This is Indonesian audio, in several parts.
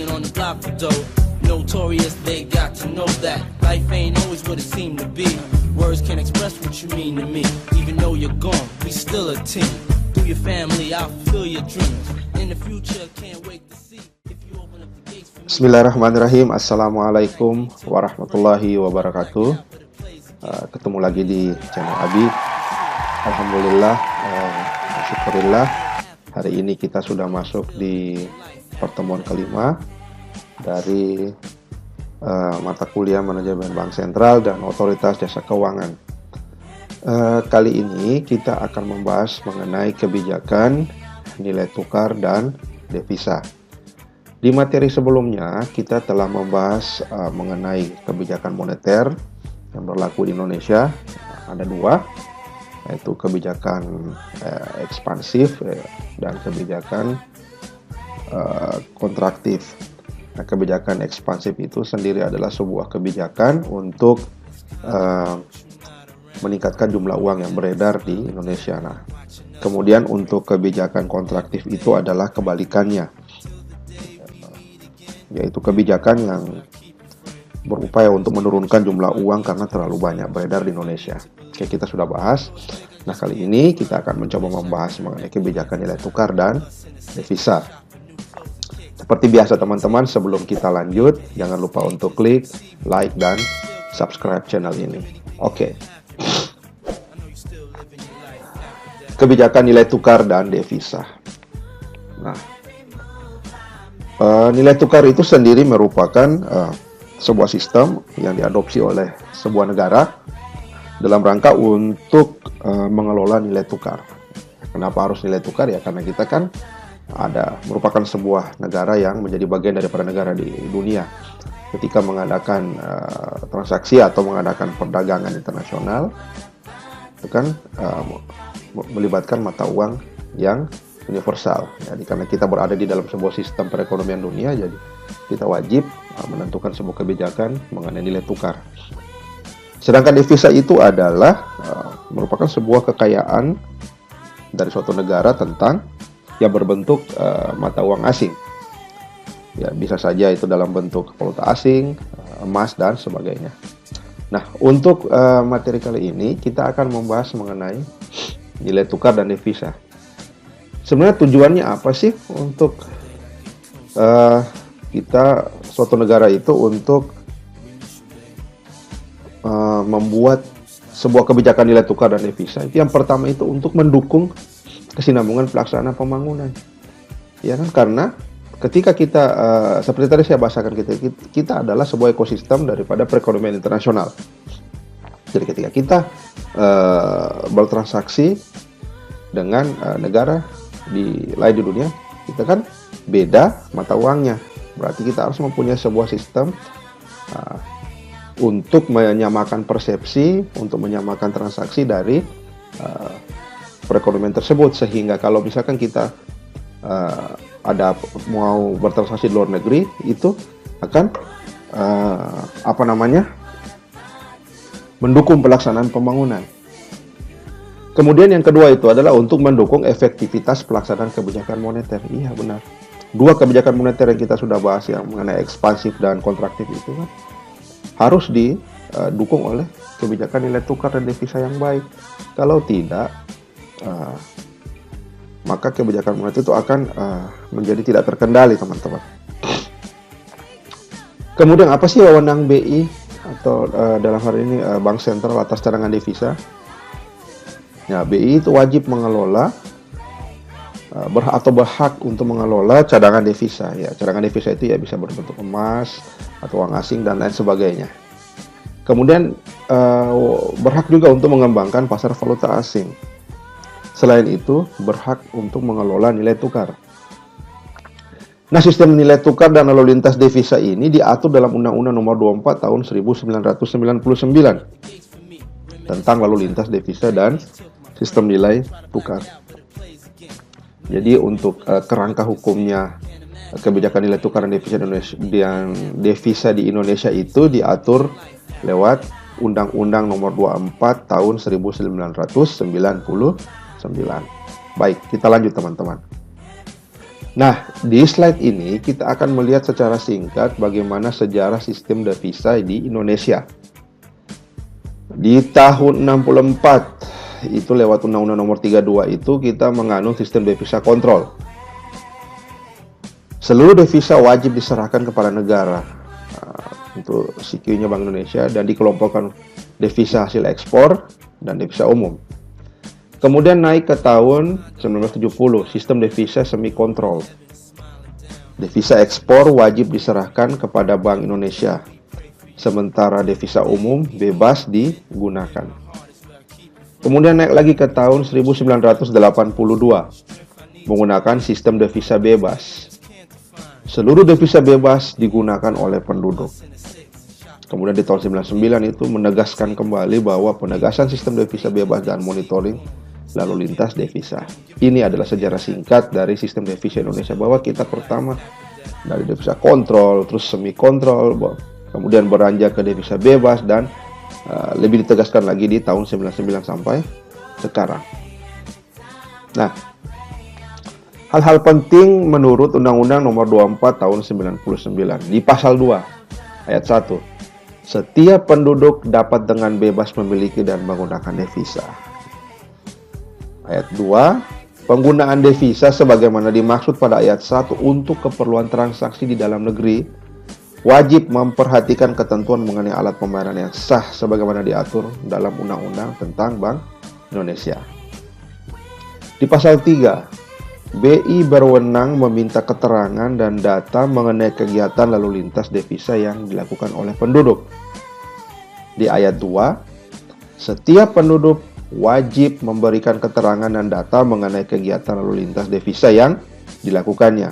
been on the block for dough. Notorious, they got to know that life ain't always what it seemed to be. Words can't express what you mean to me. Even though you're gone, we still a team. Through your family, I'll fulfill your dreams. In the future, can't wait to see if you open up the gates for me. Bismillahirrahmanirrahim. Assalamualaikum warahmatullahi wabarakatuh. Ketemu lagi di channel Abi. Alhamdulillah, syukurillah. Hari ini kita sudah masuk di pertemuan kelima dari mata kuliah Manajemen Bank Sentral dan Otoritas Jasa Keuangan. Kali ini kita akan membahas mengenai kebijakan nilai tukar dan devisa. Di materi sebelumnya kita telah membahas mengenai kebijakan moneter yang berlaku di Indonesia. Ada dua, yaitu kebijakan ekspansif dan kebijakan kontraktif. Nah, kebijakan ekspansif itu sendiri adalah sebuah kebijakan untuk meningkatkan jumlah uang yang beredar di Indonesia. Nah, kemudian untuk kebijakan kontraktif itu adalah kebalikannya, yaitu kebijakan yang berupaya untuk menurunkan jumlah uang karena terlalu banyak beredar di Indonesia. Oke, kita sudah bahas. Nah, kali ini kita akan mencoba membahas mengenai kebijakan nilai tukar dan devisa. Seperti biasa teman-teman, sebelum kita lanjut, jangan lupa untuk klik like dan subscribe channel ini. Oke. Kebijakan nilai tukar dan devisa. Nah, nilai tukar itu sendiri merupakan sebuah sistem yang diadopsi oleh sebuah negara dalam rangka untuk mengelola nilai tukar. Kenapa harus nilai tukar? Ya karena kita kan merupakan sebuah negara yang menjadi bagian daripada negara di dunia. Ketika mengadakan transaksi atau mengadakan perdagangan internasional, itu kan melibatkan mata uang yang universal. Jadi karena kita berada di dalam sebuah sistem perekonomian dunia, jadi kita wajib menentukan sebuah kebijakan mengenai nilai tukar. Sedangkan devisa itu adalah merupakan sebuah kekayaan dari suatu negara yang berbentuk mata uang asing. Ya, bisa saja itu dalam bentuk valuta asing, emas dan sebagainya. Nah, untuk materi kali ini kita akan membahas mengenai nilai tukar dan devisa. Sebenarnya tujuannya apa sih untuk kita suatu negara itu untuk membuat sebuah kebijakan nilai tukar dan devisa? Itu yang pertama itu untuk mendukung kesinambungan pelaksanaan pembangunan. Ya kan, karena ketika kita seperti tadi saya bahasakan, kita adalah sebuah ekosistem daripada perekonomian internasional. Jadi ketika kita bertransaksi dengan negara lain di dunia, kita kan beda mata uangnya. Berarti kita harus mempunyai sebuah sistem untuk menyamakan persepsi, untuk menyamakan transaksi dari perekonomian tersebut, sehingga kalau misalkan kita mau bertransaksi di luar negeri, itu akan mendukung pelaksanaan pembangunan. Kemudian yang kedua itu adalah untuk mendukung efektivitas pelaksanaan kebijakan moneter. Iya benar. Dua kebijakan moneter yang kita sudah bahas yang mengenai ekspansif dan kontraktif itu kan harus didukung oleh kebijakan nilai tukar dan devisa yang baik. Kalau tidak, maka kebijakan moneter itu akan menjadi tidak terkendali, teman-teman. Kemudian apa sih wewenang BI atau dalam hal ini Bank Sentral atas cadangan devisa? Ya, BI itu wajib mengelola berhak untuk mengelola cadangan devisa. Ya, cadangan devisa itu ya bisa berbentuk emas atau uang asing dan lain sebagainya. Kemudian berhak juga untuk mengembangkan pasar valuta asing. Selain itu, berhak untuk mengelola nilai tukar. Nah, sistem nilai tukar dan lalu lintas devisa ini diatur dalam Undang-Undang Nomor 24 Tahun 1999 tentang lalu lintas devisa dan sistem nilai tukar. Jadi untuk kerangka hukumnya kebijakan nilai tukar dan devisa di Indonesia itu diatur lewat Undang-Undang Nomor 24 Tahun 1999. Baik, kita lanjut teman-teman. Nah, di slide ini kita akan melihat secara singkat bagaimana sejarah sistem devisa di Indonesia. Di tahun 64 itu lewat Undang-Undang Nomor 32 itu kita menganut sistem devisa kontrol. Seluruh devisa wajib diserahkan kepada negara untuk CQ-nya Bank Indonesia dan dikelompokkan devisa hasil ekspor dan devisa umum. Kemudian naik ke tahun 1970, sistem devisa semi kontrol. Devisa ekspor wajib diserahkan kepada Bank Indonesia, sementara devisa umum bebas digunakan. Kemudian naik lagi ke tahun 1982, menggunakan sistem devisa bebas. Seluruh devisa bebas digunakan oleh penduduk. Kemudian di tahun 99 itu menegaskan kembali bahwa penegasan sistem devisa bebas dan monitoring lalu lintas devisa. Ini adalah sejarah singkat dari sistem devisa Indonesia, bahwa kita pertama dari devisa kontrol, terus semi kontrol, kemudian beranjak ke devisa bebas, dan lebih ditegaskan lagi di tahun 99 sampai sekarang. Nah, hal-hal penting menurut Undang-Undang Nomor 24 tahun 99 di pasal 2 ayat 1. Setiap penduduk dapat dengan bebas memiliki dan menggunakan devisa. Ayat 2, penggunaan devisa sebagaimana dimaksud pada ayat 1 untuk keperluan transaksi di dalam negeri wajib memperhatikan ketentuan mengenai alat pembayaran yang sah sebagaimana diatur dalam Undang-Undang tentang Bank Indonesia. Di pasal 3, BI berwenang meminta keterangan dan data mengenai kegiatan lalu lintas devisa yang dilakukan oleh penduduk. Di ayat 2, setiap penduduk wajib memberikan keterangan dan data mengenai kegiatan lalu lintas devisa yang dilakukannya,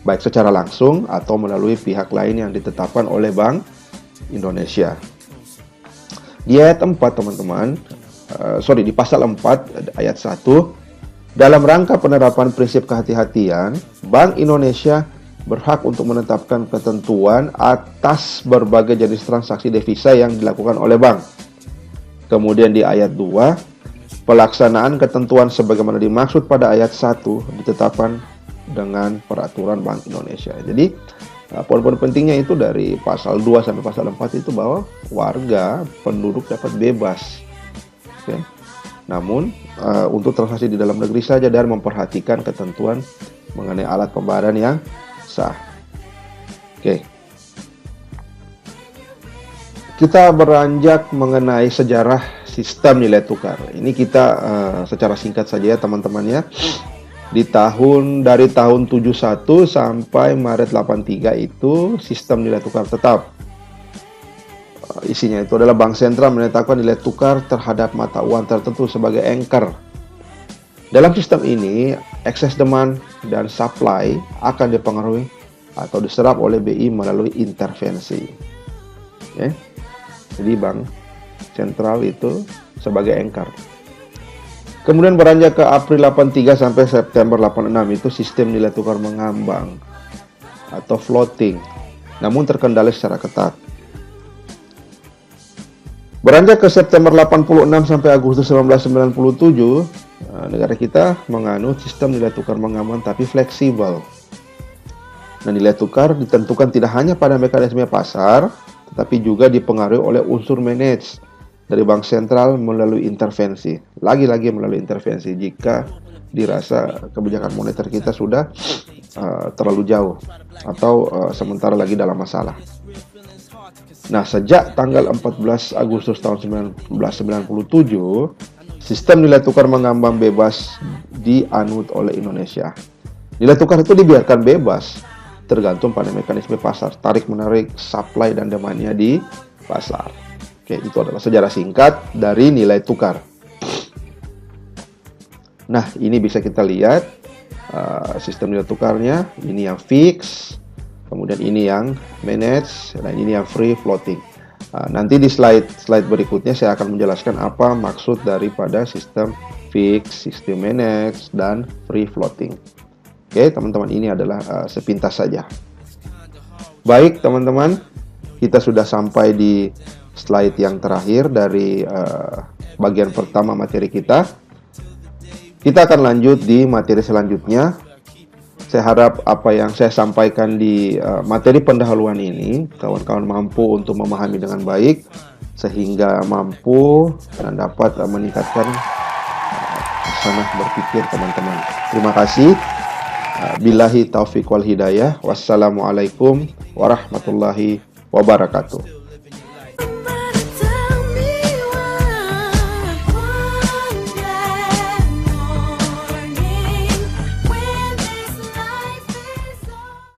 baik secara langsung atau melalui pihak lain yang ditetapkan oleh Bank Indonesia. Di ayat 4 teman-teman, di pasal 4 ayat 1, dalam rangka penerapan prinsip kehati-hatian, Bank Indonesia berhak untuk menetapkan ketentuan atas berbagai jenis transaksi devisa yang dilakukan oleh bank. Kemudian di ayat 2, pelaksanaan ketentuan sebagaimana dimaksud pada ayat 1 ditetapkan dengan peraturan Bank Indonesia. Jadi, poin-poin pentingnya itu dari pasal 2 sampai pasal 4 itu bahwa warga, penduduk dapat bebas. Oke. Namun, untuk transaksi di dalam negeri saja dan memperhatikan ketentuan mengenai alat pembayaran yang sah. Oke. Kita beranjak mengenai sejarah sistem nilai tukar. Ini kita secara singkat saja ya teman-teman ya. Dari tahun 71 sampai Maret 83 itu sistem nilai tukar tetap. Isinya itu adalah bank sentral menetapkan nilai tukar terhadap mata uang tertentu sebagai anchor. Dalam sistem ini, excess demand dan supply akan dipengaruhi atau diserap oleh BI melalui intervensi. Okay. Jadi bank sentral itu sebagai anchor. Kemudian beranjak ke April 83 sampai September 86 itu sistem nilai tukar mengambang atau floating, namun terkendali secara ketat. Beranjak ke September 86 sampai Agustus 1997, negara kita menganut sistem nilai tukar mengambang tapi fleksibel. Nah, nilai tukar ditentukan tidak hanya pada mekanisme pasar, tetapi juga dipengaruhi oleh unsur manage dari bank sentral melalui intervensi. Lagi-lagi melalui intervensi jika dirasa kebijakan moneter kita sudah terlalu jauh atau sementara lagi dalam masalah. Nah, sejak tanggal 14 Agustus tahun 1997, sistem nilai tukar mengambang bebas dianut oleh Indonesia. Nilai tukar itu dibiarkan bebas, tergantung pada mekanisme pasar, tarik-menarik, supply dan demand-nya di pasar. Oke, itu adalah sejarah singkat dari nilai tukar. Nah, ini bisa kita lihat sistem nilai tukarnya. Ini yang fix, kemudian ini yang manage, dan ini yang free floating. Nanti di slide berikutnya saya akan menjelaskan apa maksud daripada sistem fix, sistem manage, dan free floating. Oke, teman-teman, ini adalah sepintas saja. Baik, teman-teman, kita sudah sampai di slide yang terakhir dari bagian pertama materi kita. Kita akan lanjut di materi selanjutnya. Saya harap apa yang saya sampaikan di materi pendahuluan ini, kawan-kawan mampu untuk memahami dengan baik, sehingga mampu dan dapat meningkatkan hasanah berpikir teman-teman. Terima kasih. Billahi taufiq wal hidayah. Wassalamualaikum warahmatullahi wabarakatuh.